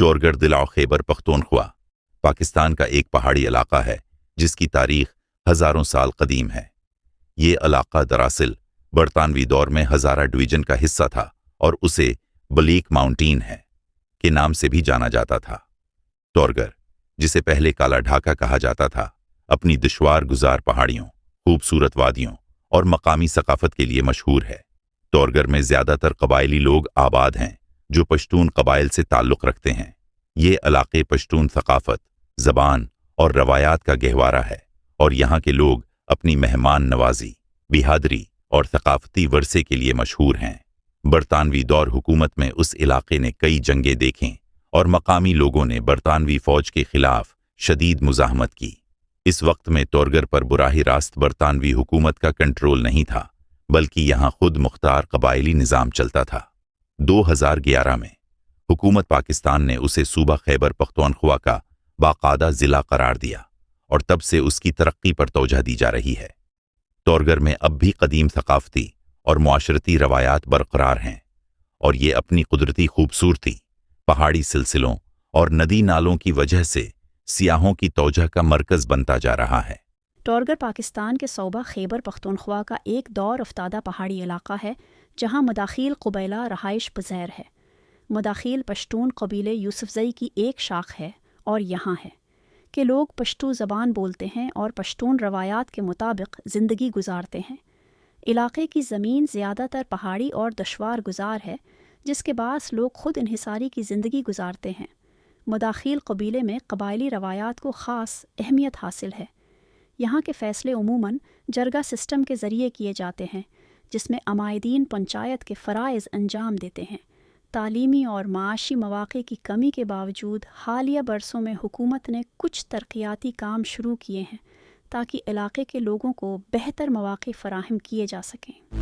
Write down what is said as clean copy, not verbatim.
ٹورگر ضلع خیبر پختونخوا پاکستان کا ایک پہاڑی علاقہ ہے جس کی تاریخ ہزاروں سال قدیم ہے۔ یہ علاقہ دراصل برطانوی دور میں ہزارہ ڈویژن کا حصہ تھا اور اسے بلیک ماؤنٹین ہے کے نام سے بھی جانا جاتا تھا۔ ٹورگر، جسے پہلے کالا ڈھاکا کہا جاتا تھا، اپنی دشوار گزار پہاڑیوں، خوبصورت وادیوں اور مقامی ثقافت کے لیے مشہور ہے۔ ٹورگر میں زیادہ تر قبائلی لوگ آباد ہیں جو پشتون قبائل سے تعلق رکھتے ہیں۔ یہ علاقے پشتون ثقافت، زبان اور روایات کا گہوارہ ہے اور یہاں کے لوگ اپنی مہمان نوازی، بہادری اور ثقافتی ورثے کے لیے مشہور ہیں۔ برطانوی دور حکومت میں اس علاقے نے کئی جنگیں دیکھیں اور مقامی لوگوں نے برطانوی فوج کے خلاف شدید مزاحمت کی۔ اس وقت میں ٹورگر پر براہ راست برطانوی حکومت کا کنٹرول نہیں تھا، بلکہ یہاں خود مختار قبائلی نظام چلتا تھا۔ 2011 میں حکومت پاکستان نے اسے صوبہ خیبر پختونخوا کا باقاعدہ ضلع قرار دیا اور تب سے اس کی ترقی پر توجہ دی جا رہی ہے۔ ٹورگر میں اب بھی قدیم ثقافتی اور معاشرتی روایات برقرار ہیں اور یہ اپنی قدرتی خوبصورتی، پہاڑی سلسلوں اور ندی نالوں کی وجہ سے سیاحوں کی توجہ کا مرکز بنتا جا رہا ہے۔ ٹورگر پاکستان کے صوبہ خیبر پختونخوا کا ایک دور افتادہ پہاڑی علاقہ ہے جہاں مداخیل قبیلہ رہائش پذیر ہے۔ مداخیل پشتون قبیلے یوسفزئی کی ایک شاخ ہے اور یہاں ہے کہ لوگ پشتو زبان بولتے ہیں اور پشتون روایات کے مطابق زندگی گزارتے ہیں۔ علاقے کی زمین زیادہ تر پہاڑی اور دشوار گزار ہے، جس کے باعث لوگ خود انحصاری کی زندگی گزارتے ہیں۔ مداخیل قبیلے میں قبائلی روایات کو خاص اہمیت حاصل ہے۔ یہاں کے فیصلے عموماً جرگہ سسٹم کے ذریعے کیے جاتے ہیں، جس میں عمائدین پنچایت کے فرائض انجام دیتے ہیں۔ تعلیمی اور معاشی مواقع کی کمی کے باوجود حالیہ برسوں میں حکومت نے کچھ ترقیاتی کام شروع کیے ہیں تاکہ علاقے کے لوگوں کو بہتر مواقع فراہم کیے جا سکیں۔